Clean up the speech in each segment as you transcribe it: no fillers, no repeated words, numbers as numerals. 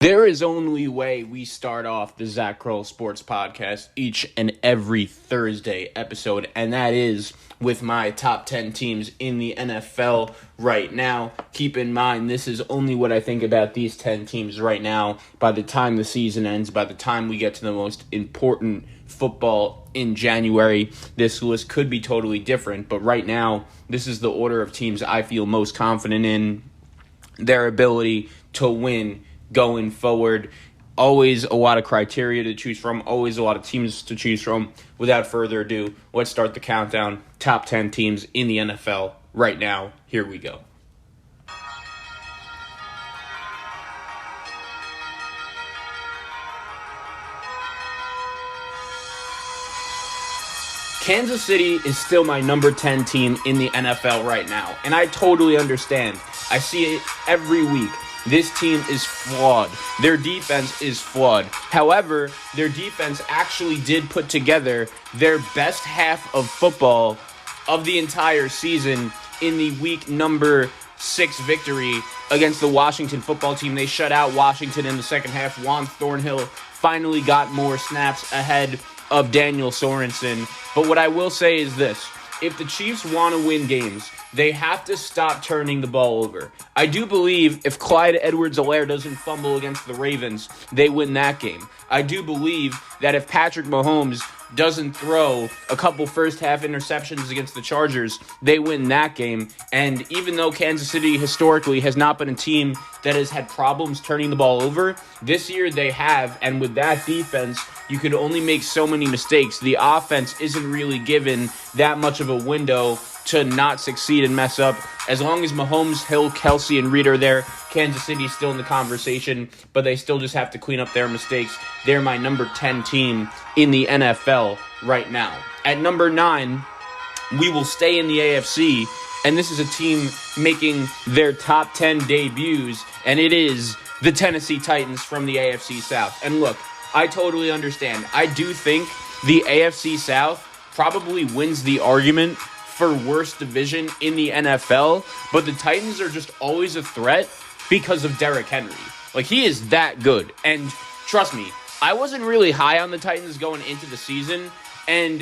There is only way we start off the Zach Kroll Sports Podcast each and every Thursday episode, and that is with my top 10 teams in the NFL right now. Keep in mind, this is only what I think about these 10 teams right now. By the time the season ends, by the time we get to the most important football in January, this list could be totally different, but right now, this is the order of teams I feel most confident in, their ability to win going forward. Always a lot of criteria to choose from, always a lot of teams to choose from. Without further ado, let's start the countdown. Top 10 teams in the NFL right now. Here we go. Kansas City is still my number 10 team in the NFL right now, and I totally understand. I see it every week. This team is flawed. Their defense is flawed. However, their defense actually did put together their best half of football of the entire season in the week number 6 victory against the Washington football team. They shut out Washington in the second half. Juan Thornhill finally got more snaps ahead of Daniel Sorensen. But what I will say is this. If the Chiefs want to win games, they have to stop turning the ball over. I do believe if Clyde Edwards-Helaire doesn't fumble against the Ravens, they win that game. I do believe that if Patrick Mahomes doesn't throw a couple first-half interceptions against the Chargers, they win that game. And even though Kansas City historically has not been a team that has had problems turning the ball over, this year they have, and with that defense, you could only make so many mistakes. The offense isn't really given that much of a window to not succeed and mess up. As long as Mahomes, Hill, Kelsey, and Reed are there, Kansas City is still in the conversation, but they still just have to clean up their mistakes. They're my number 10 team in the NFL right now. At number 9, we will stay in the AFC, and this is a team making their top 10 debuts, and it is the Tennessee Titans from the AFC South. And look, I totally understand. I do think the AFC South probably wins the argument for worst division in the NFL, but the Titans are just always a threat because of Derrick Henry. Like, he is that good. And trust me, I wasn't really high on the Titans going into the season, and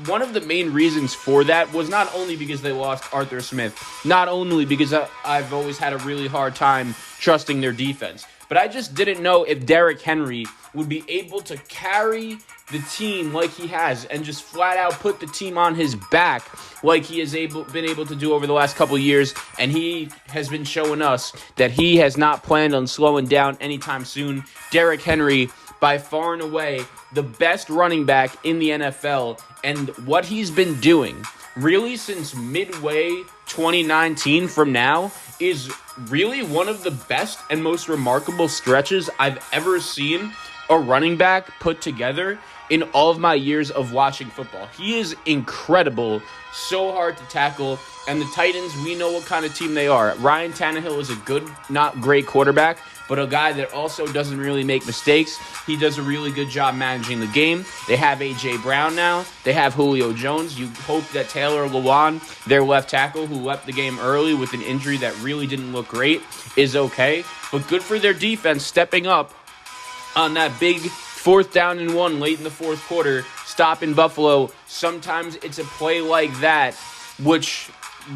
one of the main reasons for that was not only because they lost Arthur Smith, not only because I've always had a really hard time trusting their defense, but I just didn't know if Derrick Henry would be able to carry the team like he has and just flat out put the team on his back like he has been able to do over the last couple of years. And he has been showing us that he has not planned on slowing down anytime soon. Derrick Henry, by far and away, the best running back in the NFL. And what he's been doing really since midway 2019 from now is really one of the best and most remarkable stretches I've ever seen a running back put together in all of my years of watching football. He is incredible, so hard to tackle, and the Titans, we know what kind of team they are. Ryan Tannehill is a good, not great quarterback, but a guy that also doesn't really make mistakes. He does a really good job managing the game. They have A.J. Brown now. They have Julio Jones. You hope that Taylor Lewan, their left tackle, who left the game early with an injury that really didn't look great, is okay. But good for their defense stepping up on that big 4th down and 1 late in the fourth quarter, stop in Buffalo. Sometimes it's a play like that which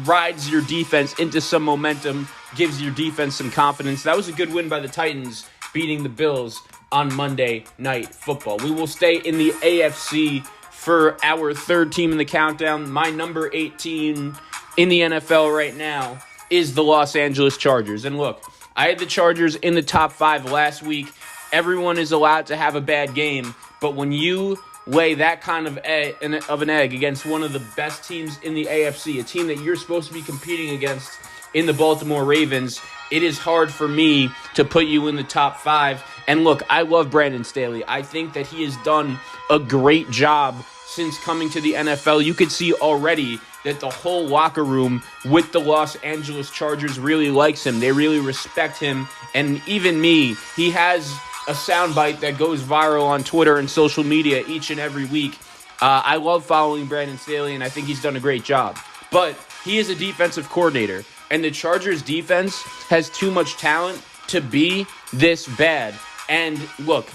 rides your defense into some momentum, gives your defense some confidence. That was a good win by the Titans, beating the Bills on Monday Night Football. We will stay in the AFC for our third team in the countdown. My number 18 in the NFL right now is the Los Angeles Chargers. And look, I had the Chargers in the top 5 last week. Everyone is allowed to have a bad game, but when you lay that kind of an egg against one of the best teams in the AFC, a team that you're supposed to be competing against in the Baltimore Ravens, it is hard for me to put you in the top 5. And look, I love Brandon Staley. I think that he has done a great job since coming to the NFL. You could see already that the whole locker room with the Los Angeles Chargers really likes him. They really respect him. And even me, he has a soundbite that goes viral on Twitter and social media each and every week. I love following Brandon Staley, and I think he's done a great job. But he is a defensive coordinator, and the Chargers defense has too much talent to be this bad. And look,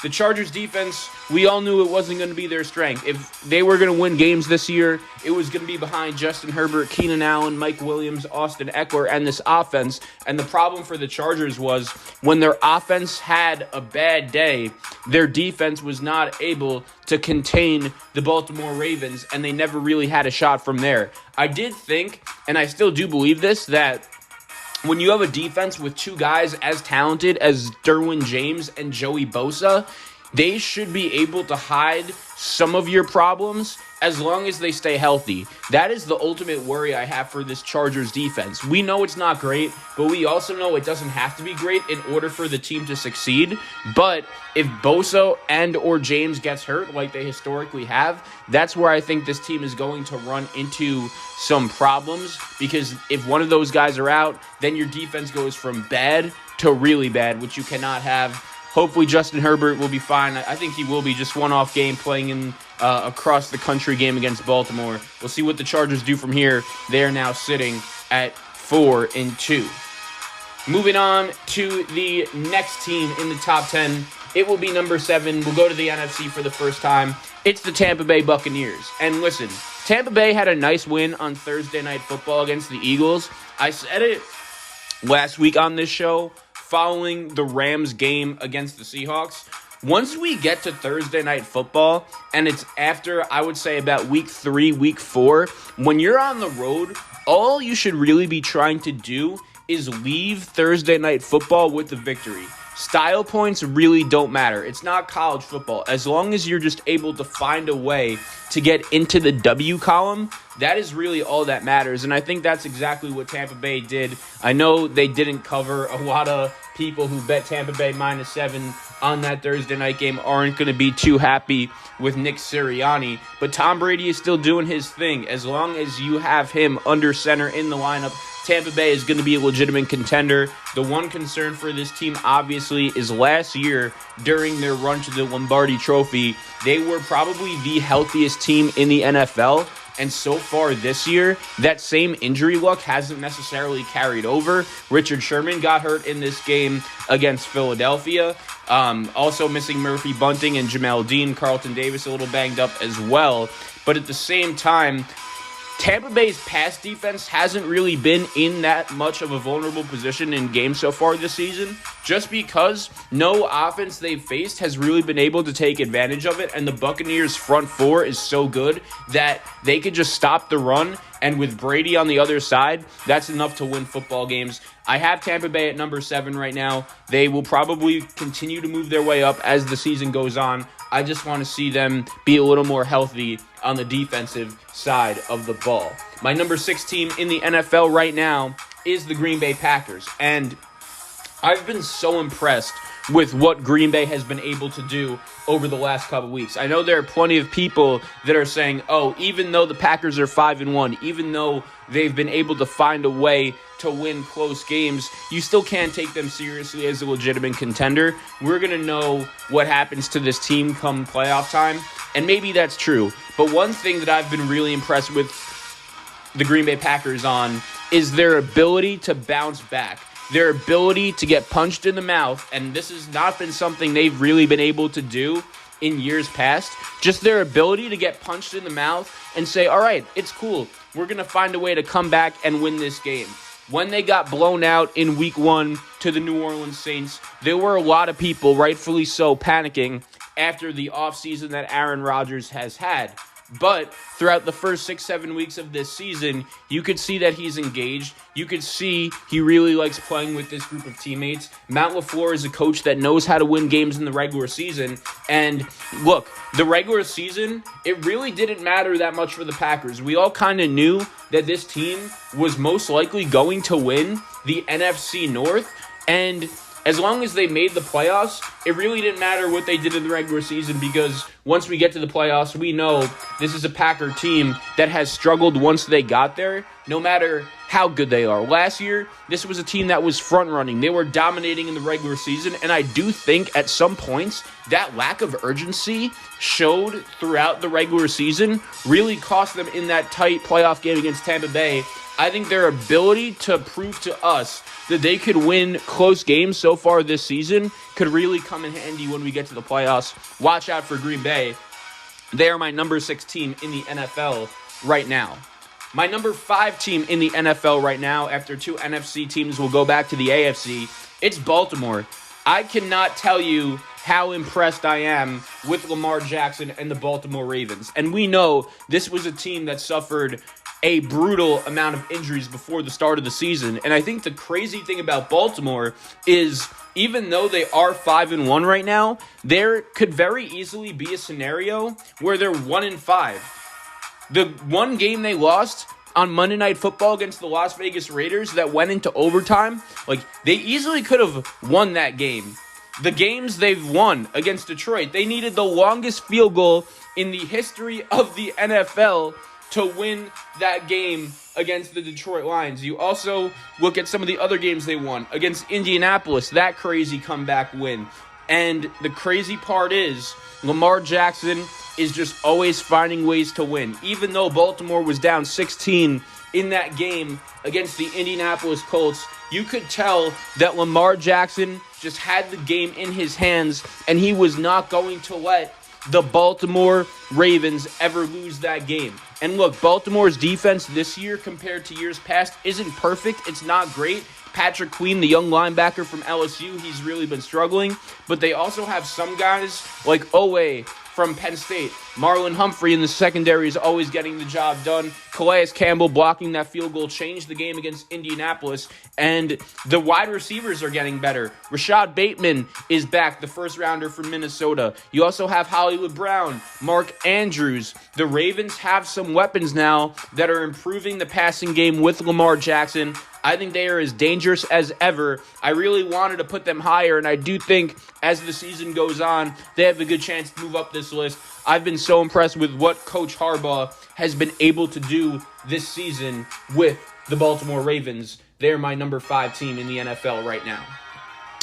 the Chargers defense, we all knew it wasn't going to be their strength. If they were going to win games this year, it was going to be behind Justin Herbert, Keenan Allen, Mike Williams, Austin Eckler, and this offense. And the problem for the Chargers was when their offense had a bad day, their defense was not able to contain the Baltimore Ravens, and they never really had a shot from there. I did think, and I still do believe this, that when you have a defense with two guys as talented as Derwin James and Joey Bosa, they should be able to hide some of your problems as long as they stay healthy. That is the ultimate worry I have for this Chargers defense. We know it's not great, but we also know it doesn't have to be great in order for the team to succeed. But if Bosa and or James gets hurt like they historically have, that's where I think this team is going to run into some problems, because if one of those guys are out, then your defense goes from bad to really bad, which you cannot have. Hopefully Justin Herbert will be fine. I think he will be. Just one-off game playing in across the country game against Baltimore. We'll see what the Chargers do from here. They are now sitting at 4-2. Moving on to the next team in the top 10. It will be number 7. We'll go to the NFC for the first time. It's the Tampa Bay Buccaneers. And listen, Tampa Bay had a nice win on Thursday Night Football against the Eagles. I said it last week on this show, following the Rams game against the Seahawks. Once we get to Thursday Night Football, and it's after, I would say, about week 3, week 4, when you're on the road, all you should really be trying to do is leave Thursday Night Football with the victory. Style points really don't matter. It's not college football. As long as you're just able to find a way to get into the W column, that is really all that matters. And I think that's exactly what Tampa Bay did. I know they didn't cover. A lot of people who bet Tampa Bay -7 on that Thursday night game aren't going to be too happy with Nick Sirianni. But Tom Brady is still doing his thing. As long as you have him under center in the lineup, Tampa Bay is going to be a legitimate contender. The one concern for this team, obviously, is last year during their run to the Lombardi Trophy, they were probably the healthiest team in the NFL. And so far this year, that same injury luck hasn't necessarily carried over. Richard Sherman got hurt in this game against Philadelphia. Also missing Murphy Bunting and Jamel Dean. Carlton Davis a little banged up as well. But at the same time, Tampa Bay's pass defense hasn't really been in that much of a vulnerable position in games so far this season, just because no offense they've faced has really been able to take advantage of it, and the Buccaneers' front four is so good that they could just stop the run, and with Brady on the other side, that's enough to win football games. I have Tampa Bay at number 7 right now. They will probably continue to move their way up as the season goes on. I just want to see them be a little more healthy on the defensive side of the ball. My number 6 team in the NFL right now is the Green Bay Packers. And I've been so impressed with what Green Bay has been able to do over the last couple weeks. I know there are plenty of people that are saying, oh, even though the Packers are 5-1, even though they've been able to find a way to win close games, you still can't take them seriously as a legitimate contender. We're going to know what happens to this team come playoff time, and maybe that's true. But one thing that I've been really impressed with the Green Bay Packers on is their ability to bounce back. Their ability to get punched in the mouth, and this has not been something they've really been able to do in years past. Just their ability to get punched in the mouth and say, all right, it's cool. We're going to find a way to come back and win this game. When they got blown out in week 1 to the New Orleans Saints, there were a lot of people, rightfully so, panicking after the offseason that Aaron Rodgers has had. But throughout the first 6-7 weeks of this season, you could see that he's engaged. You could see he really likes playing with this group of teammates. Matt LaFleur is a coach that knows how to win games in the regular season. And look, the regular season, it really didn't matter that much for the Packers. We all kind of knew that this team was most likely going to win the NFC North. And as long as they made the playoffs, it really didn't matter what they did in the regular season, because once we get to the playoffs, we know this is a Packer team that has struggled once they got there, no matter how good they are. Last year, this was a team that was front-running. They were dominating in the regular season, and I do think at some points that lack of urgency showed throughout the regular season, really cost them in that tight playoff game against Tampa Bay. I think their ability to prove to us that they could win close games so far this season could really come in handy when we get to the playoffs. Watch out for Green Bay. They are my number 6 team in the NFL right now. My number 5 team in the NFL right now, after 2 NFC teams will go back to the AFC, it's Baltimore. I cannot tell you how impressed I am with Lamar Jackson and the Baltimore Ravens. And we know this was a team that suffered a brutal amount of injuries before the start of the season. And I think the crazy thing about Baltimore is, even though they are 5-1 right now, there could very easily be a scenario where they're 1-5. The one game they lost on Monday Night Football against the Las Vegas Raiders that went into overtime, they easily could have won that game. The games they've won against Detroit, they needed the longest field goal in the history of the NFL to win that game against the Detroit Lions. You also look at some of the other games they won against Indianapolis, that crazy comeback win. And the crazy part is, Lamar Jackson is just always finding ways to win. Even though Baltimore was down 16 in that game against the Indianapolis Colts, you could tell that Lamar Jackson just had the game in his hands, and he was not going to let the Baltimore Ravens ever lose that game. And look, Baltimore's defense this year compared to years past isn't perfect. It's not great. Patrick Queen, the young linebacker from LSU, he's really been struggling. But they also have some guys like Owe from Penn State. Marlon Humphrey in the secondary is always getting the job done. Calais Campbell blocking that field goal changed the game against Indianapolis. And the wide receivers are getting better. Rashad Bateman is back, the first rounder from Minnesota. You also have Hollywood Brown, Mark Andrews. The Ravens have some weapons now that are improving the passing game with Lamar Jackson. I think they are as dangerous as ever. I really wanted to put them higher, and I do think as the season goes on, they have a good chance to move up this list. I've been so impressed with what Coach Harbaugh has been able to do this season with the Baltimore Ravens. They're my number 5 team in the NFL right now.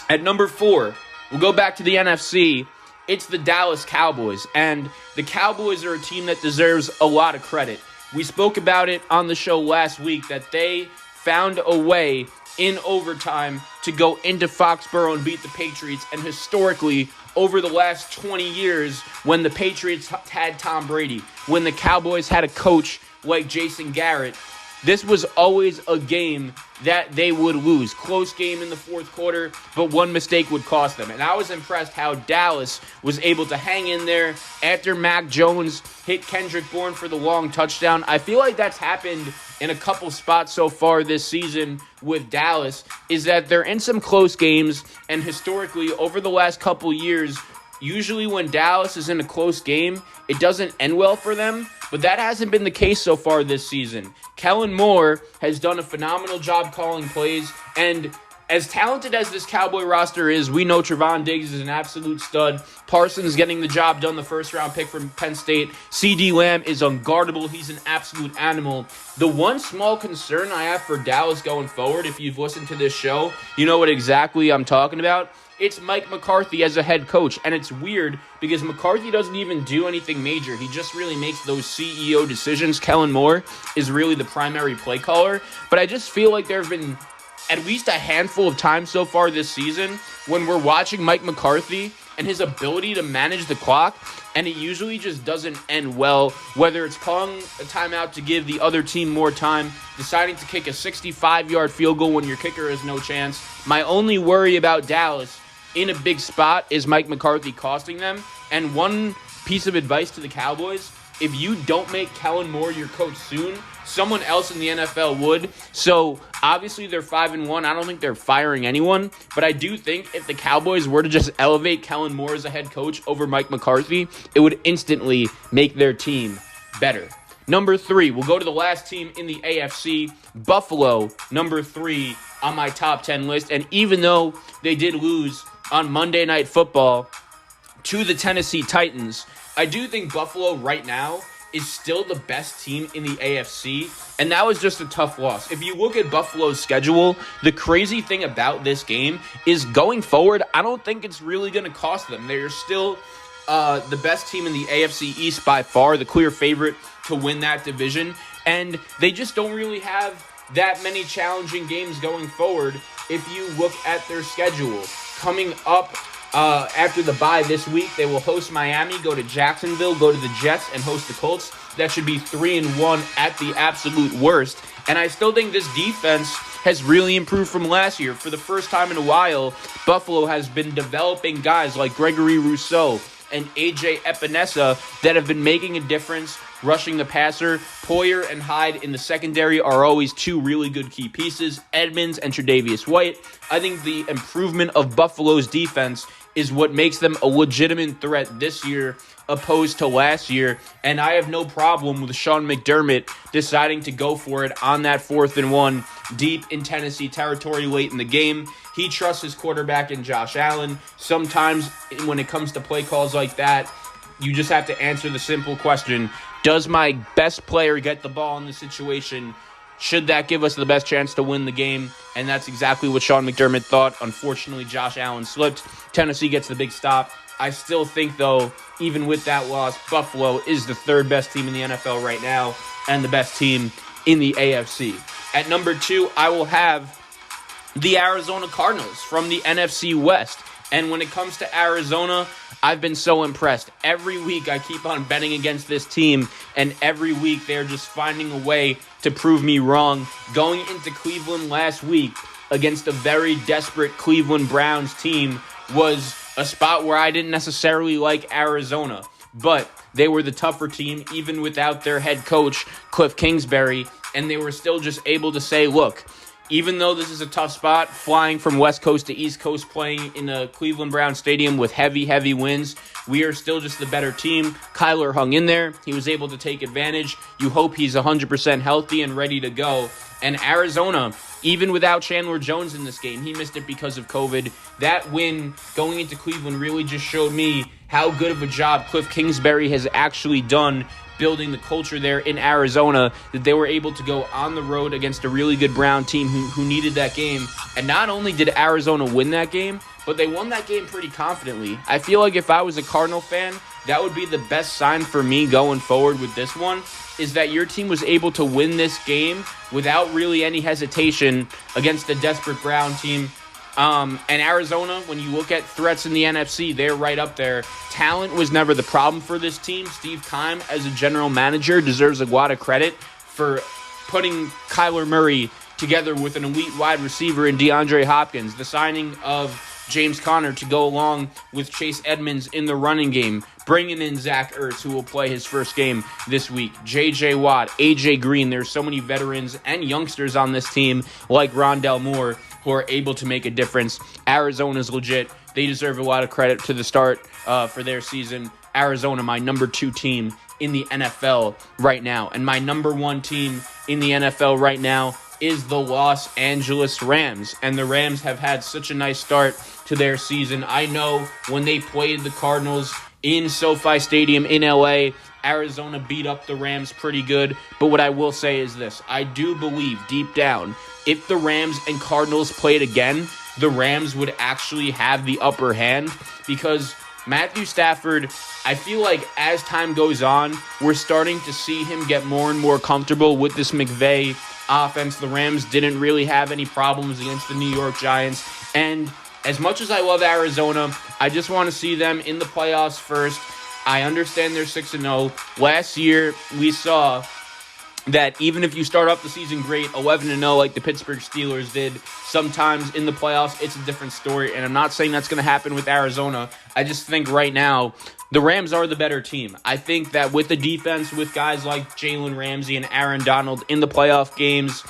At number 4, we'll go back to the NFC. It's the Dallas Cowboys, and the Cowboys are a team that deserves a lot of credit. We spoke about it on the show last week that they found a way in overtime to go into Foxborough and beat the Patriots. And historically, over the last 20 years, when the Patriots had Tom Brady, when the Cowboys had a coach like Jason Garrett, this was always a game that they would lose. Close game in the fourth quarter, but one mistake would cost them. And I was impressed how Dallas was able to hang in there after Mac Jones hit Kendrick Bourne for the long touchdown. I feel like that's happened in a couple spots so far this season with Dallas, is that they're in some close games, and historically, over the last couple years, usually when Dallas is in a close game, it doesn't end well for them, but that hasn't been the case so far this season. Kellen Moore has done a phenomenal job calling plays, and as talented as this Cowboy roster is, we know Trevon Diggs is an absolute stud. Parsons getting the job done, the first-round pick from Penn State. CeeDee Lamb is unguardable. He's an absolute animal. The one small concern I have for Dallas going forward, if you've listened to this show, you know what exactly I'm talking about. It's Mike McCarthy as a head coach, and it's weird because McCarthy doesn't even do anything major. He just really makes those CEO decisions. Kellen Moore is really the primary play caller, but I just feel like there have been at least a handful of times so far this season when we're watching Mike McCarthy and his ability to manage the clock, and it usually just doesn't end well, whether it's calling a timeout to give the other team more time, deciding to kick a 65-yard field goal when your kicker has no chance. My only worry about Dallas in a big spot is Mike McCarthy costing them. And one piece of advice to the Cowboys, if you don't make Kellen Moore your coach soon, someone else in the NFL would. So obviously they're 5-1. I don't think they're firing anyone, but I do think if the Cowboys were to just elevate Kellen Moore as a head coach over Mike McCarthy, it would instantly make their team better. Number 3, we'll go to the last team in the AFC, Buffalo, number 3 on my top 10 list. And even though they did lose on Monday Night Football to the Tennessee Titans, I do think Buffalo right now is still the best team in the AFC, and that was just a tough loss. If you look at Buffalo's schedule, the crazy thing about this game is going forward, I don't think it's really going to cost them. They're still the best team in the AFC East by far, the clear favorite to win that division, and they just don't really have that many challenging games going forward if you look at their schedule. Coming up after the bye this week, they will host Miami, go to Jacksonville, go to the Jets, and host the Colts. That should be 3-1 at the absolute worst. And I still think this defense has really improved from last year. For the first time in a while, Buffalo has been developing guys like Gregory Rousseau and A.J. Epinesa that have been making a difference rushing the passer. Poyer and Hyde in the secondary are always two really good key pieces. Edmonds and Tre'Davious White. I think the improvement of Buffalo's defense is what makes them a legitimate threat this year opposed to last year, and I have no problem with Sean McDermott deciding to go for it on that 4th and 1 deep in Tennessee territory late in the game. He trusts his quarterback in Josh Allen. Sometimes when it comes to play calls like that, you just have to answer the simple question, does my best player get the ball in the situation? Should that give us the best chance to win the game? And that's exactly what Sean McDermott thought. Unfortunately, Josh Allen slipped. Tennessee gets the big stop. I still think, though, even with that loss, Buffalo is the 3rd best team in the NFL right now and the best team in the AFC. At number 2, I will have the Arizona Cardinals from the NFC West. And when it comes to Arizona, I've been so impressed. Every week I keep on betting against this team, and every week they're just finding a way to prove me wrong. Going into Cleveland last week against a very desperate Cleveland Browns team was a spot where I didn't necessarily like Arizona, but they were the tougher team even without their head coach, Cliff Kingsbury, and they were still just able to say, look, even though this is a tough spot, flying from West Coast to East Coast, playing in a Cleveland Browns stadium with heavy winds, we are still just the better team. Kyler hung in there. He was able to take advantage. You hope he's 100% healthy and ready to go. And Arizona, even without Chandler Jones in this game, he missed it because of COVID. That win going into Cleveland really just showed me how good of a job Cliff Kingsbury has actually done building the culture there in Arizona, that they were able to go on the road against a really good Brown team who needed that game. And not only did Arizona win that game, but they won that game pretty confidently. I feel like if I was a Cardinal fan, that would be the best sign for me going forward with this one, is that your team was able to win this game without really any hesitation against a desperate Brown team. And Arizona, when you look at threats in the NFC, they're right up there. Talent was never the problem for this team. Steve Keim, as a general manager, deserves a lot of credit for putting Kyler Murray together with an elite wide receiver in DeAndre Hopkins. The signing of James Conner to go along with Chase Edmonds in the running game. Bringing in Zach Ertz, who will play his first game this week. J.J. Watt, A.J. Green. There's so many veterans and youngsters on this team like Rondell Moore who are able to make a difference. Arizona's legit. They deserve a lot of credit to the start for their season. Arizona, my number 2 team in the NFL right now. And my number 1 team in the NFL right now is the Los Angeles Rams. And the Rams have had such a nice start to their season. I know when they played the Cardinals in SoFi Stadium in LA, Arizona beat up the Rams pretty good. But what I will say is this. I do believe deep down, if the Rams and Cardinals played again, the Rams would actually have the upper hand, because Matthew Stafford, I feel like as time goes on, we're starting to see him get more and more comfortable with this McVay offense. The Rams didn't really have any problems against the New York Giants. And as much as I love Arizona, I just want to see them in the playoffs first. I understand they're 6-0. Last year, we saw that even if you start off the season great, 11-0 like the Pittsburgh Steelers did, sometimes in the playoffs, it's a different story. And I'm not saying that's going to happen with Arizona. I just think right now, the Rams are the better team. I think that with the defense, with guys like Jalen Ramsey and Aaron Donald in the playoff games,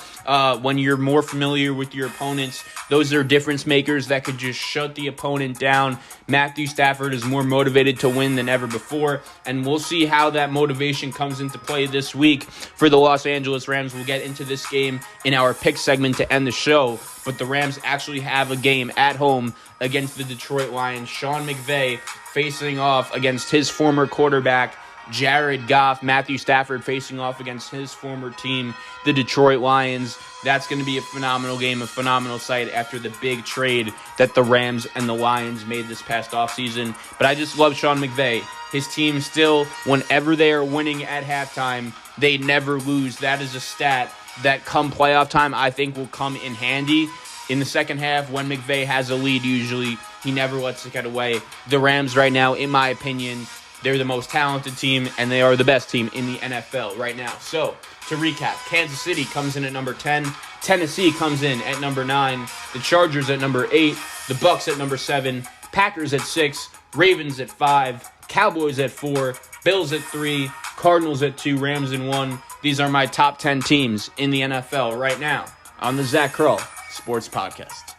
when you're more familiar with your opponents, those are difference makers that could just shut the opponent down. Matthew Stafford is more motivated to win than ever before, and we'll see how that motivation comes into play this week for the Los Angeles Rams. We'll get into this game in our pick segment to end the show, but the Rams actually have a game at home against the Detroit Lions. Sean McVay facing off against his former quarterback, Jared Goff. Matthew Stafford facing off against his former team, the Detroit Lions. That's going to be a phenomenal game, a phenomenal sight after the big trade that the Rams and the Lions made this past offseason. But I just love Sean McVay. His team still, whenever they are winning at halftime, they never lose. That is a stat that come playoff time, I think will come in handy. In the second half, when McVay has a lead, usually he never lets it get away. The Rams right now, in my opinion, they're the most talented team, and they are the best team in the NFL right now. So, to recap, Kansas City comes in at number 10. Tennessee comes in at number 9. The Chargers at number 8. The Bucs at number 7. Packers at 6. Ravens at 5. Cowboys at 4. Bills at 3. Cardinals at 2. Rams at 1. These are my top 10 teams in the NFL right now on the Zach Kroll Sports Podcast.